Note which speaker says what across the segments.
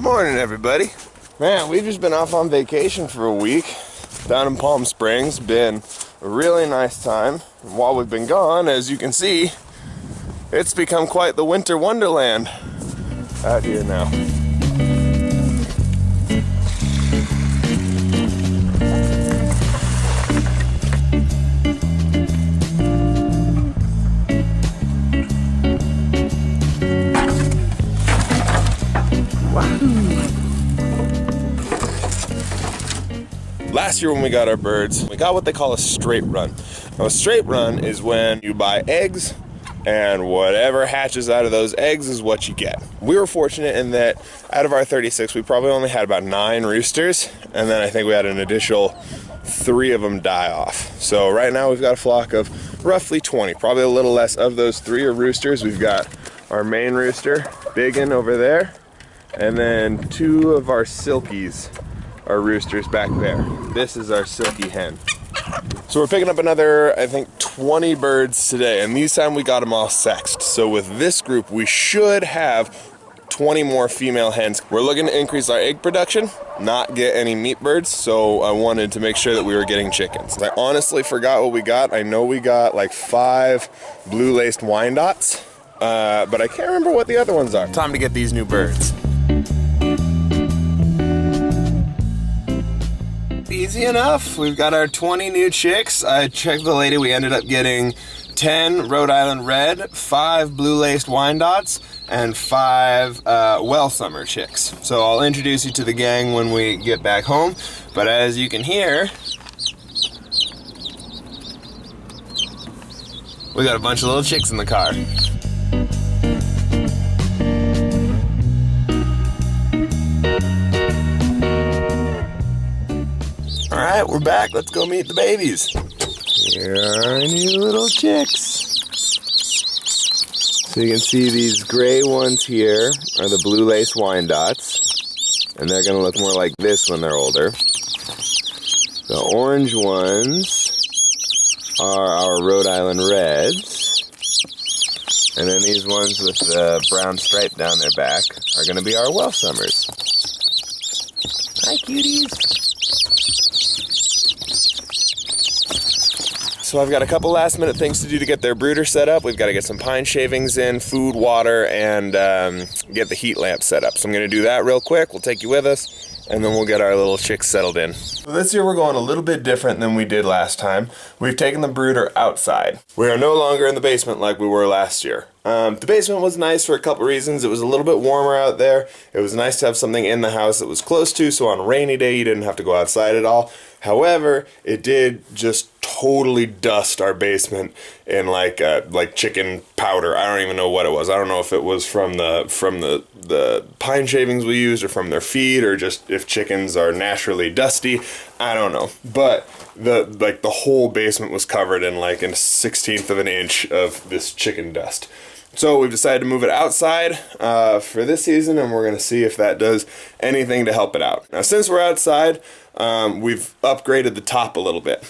Speaker 1: Morning, everybody. Man, we've just been off on vacation for a week down in Palm Springs. Been a really nice time. And while we've been gone, as you can see, it's become quite the winter wonderland out here now. Last year when we got our birds, we got what they call a straight run. Now a straight run is when you buy eggs and whatever hatches out of those eggs is what you get. We were fortunate in that out of our 36, we probably only had about 9 roosters, and then I think we had an additional 3 of them die off. So right now we've got a flock of roughly 20, probably a little less. Of those 3 are roosters. We've got our main rooster, Biggin, over there, and then 2 of our silkies are roosters back there. This is our silky hen. So we're picking up another, I think, 20 birds today, and this time we got them all sexed. So with this group, we should have 20 more female hens. We're looking to increase our egg production, not get any meat birds, so I wanted to make sure that we were getting chickens. I honestly forgot what we got. I know we got like 5 blue-laced Wyandottes, but I can't remember what the other ones are. Time to get these new birds. Easy enough. We've got our 20 new chicks. I checked the lady. We ended up getting 10 Rhode Island Red, 5 blue-laced Wyandottes, and 5 well summer chicks. So I'll introduce you to the gang when we get back home. But as you can hear, we got a bunch of little chicks in the car. Alright, we're back. Let's go meet the babies. Here are our new little chicks. So you can see these gray ones here are the blue-laced Wyandottes, and they're going to look more like this when they're older. The orange ones are our Rhode Island Reds, and then these ones with the brown stripe down their back are going to be our well summers. Hi, cuties. So I've got a couple last minute things to do to get their brooder set up. We've got to get some pine shavings in, food, water, and get the heat lamp set up. So I'm going to do that real quick. We'll take you with us, and then we'll get our little chicks settled in. So this year we're going a little bit different than we did last time. We've taken the brooder outside. We are no longer in the basement like we were last year. The basement was nice for a couple reasons. It was a little bit warmer out there. It was nice to have something in the house that was close to, so on a rainy day you didn't have to go outside at all. However, it did just totally dust our basement in like chicken powder. I don't even know what it was. I don't know if it was from the pine shavings we used, or from their feed, or just if chickens are naturally dusty. I don't know. But the whole basement was covered in like a 1/16 of an inch of this chicken dust. So we've decided to move it outside for this season, and we're going to see if that does anything to help it out. Now, since we're outside, we've upgraded the top a little bit.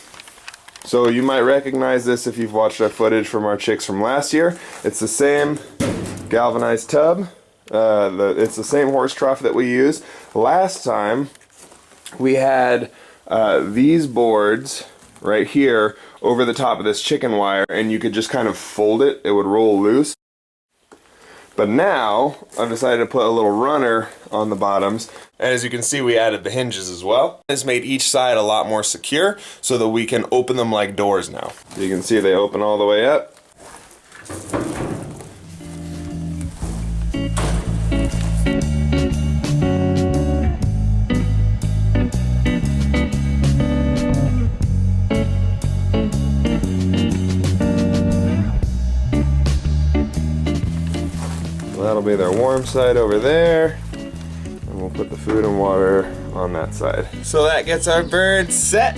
Speaker 1: So you might recognize this if you've watched our footage from our chicks from last year. It's the same galvanized tub. It's the same horse trough that we use. Last time, we had these boards right here over the top of this chicken wire, and you could just kind of fold it. It would roll loose. But now, I've decided to put a little runner on the bottoms. And as you can see, we added the hinges as well. This made each side a lot more secure so that we can open them like doors now. So you can see they open all the way up. That'll be their warm side over there, and we'll put the food and water on that side. So that gets our birds set.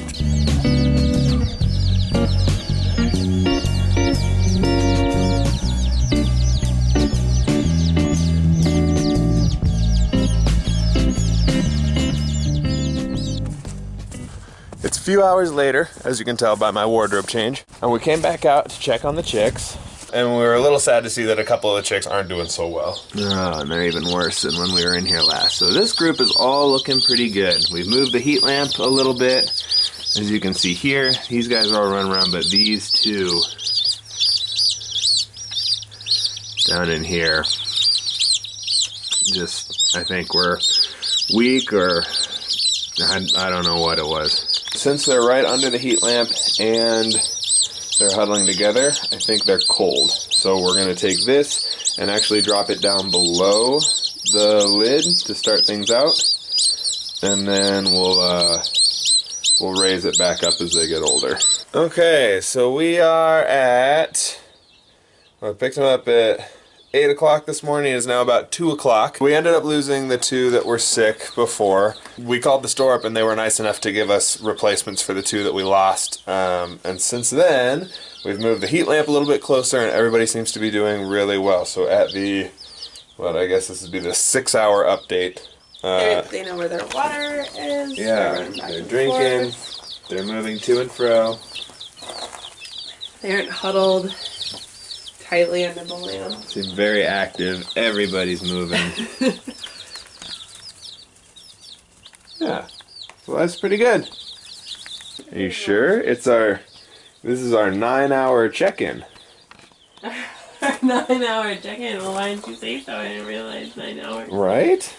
Speaker 1: It's a few hours later, as you can tell by my wardrobe change, and we came back out to check on the chicks. And we were a little sad to see that a couple of the chicks aren't doing so well. Oh, and they're even worse than when we were in here last. So this group is all looking pretty good. We've moved the heat lamp a little bit. As you can see here, these guys are all running around, but these two down in here, just, I think we're weak, or I don't know what it was. Since they're right under the heat lamp and they're huddling together, I think they're cold. So we're going to take this and actually drop it down below the lid to start things out. And then we'll raise it back up as they get older. Okay, so we are at, I picked them up at 8 o'clock this morning. It is now about 2 o'clock. We ended up losing the two that were sick before. We called the store up and they were nice enough to give us replacements for the two that we lost. And since then, we've moved the heat lamp a little bit closer and everybody seems to be doing really well. So at the, well, I guess this would be the 6-hour update.
Speaker 2: They know where their water is.
Speaker 1: Yeah, they're drinking. They're moving to and fro.
Speaker 2: They aren't huddled tightly under the lamp.
Speaker 1: Seem very active. Everybody's moving. Yeah, so that's pretty good. Are you sure? This is our 9-hour check-in.
Speaker 2: 9-hour check-in. Well, why didn't you say so? I didn't realize 9 hours.
Speaker 1: Right?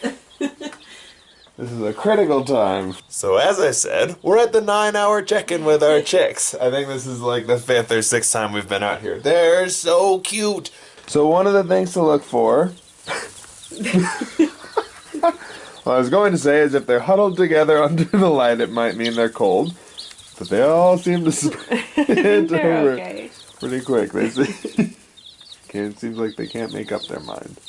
Speaker 1: This is a critical time. So as I said, we're at the 9-hour check-in with our chicks. I think this is like the 5th or 6th time we've been out here. They're so cute. So one of the things to look for, well, I was going to say is if they're huddled together under the light, it might mean they're cold. But they all seem to sprint over okay. Pretty quick. They see. It seems like they can't make up their mind.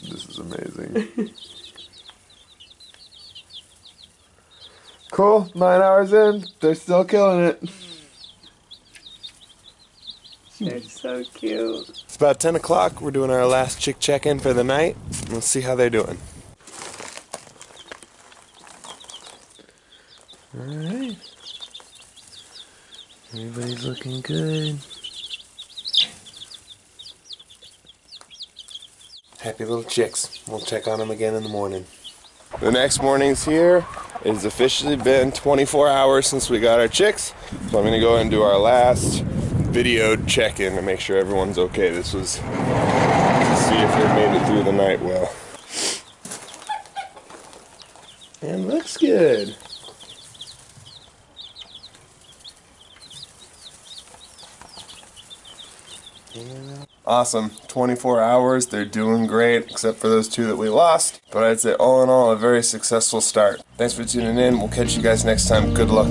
Speaker 1: This is amazing. Cool, 9 hours in, they're still killing it.
Speaker 2: They're so cute.
Speaker 1: It's about 10 o'clock, we're doing our last chick check-in for the night. Let's see how they're doing. Alright. Everybody's looking good. Happy little chicks. We'll check on them again in the morning. The next morning's here. It's officially been 24 hours since we got our chicks. So I'm going to go and do our last video check-in to make sure everyone's okay. This was to see if they made it through the night well. And looks good. Awesome. 24 hours. They're doing great, except for those two that we lost. But I'd say all in all, a very successful start. Thanks for tuning in. We'll catch you guys next time. Good luck.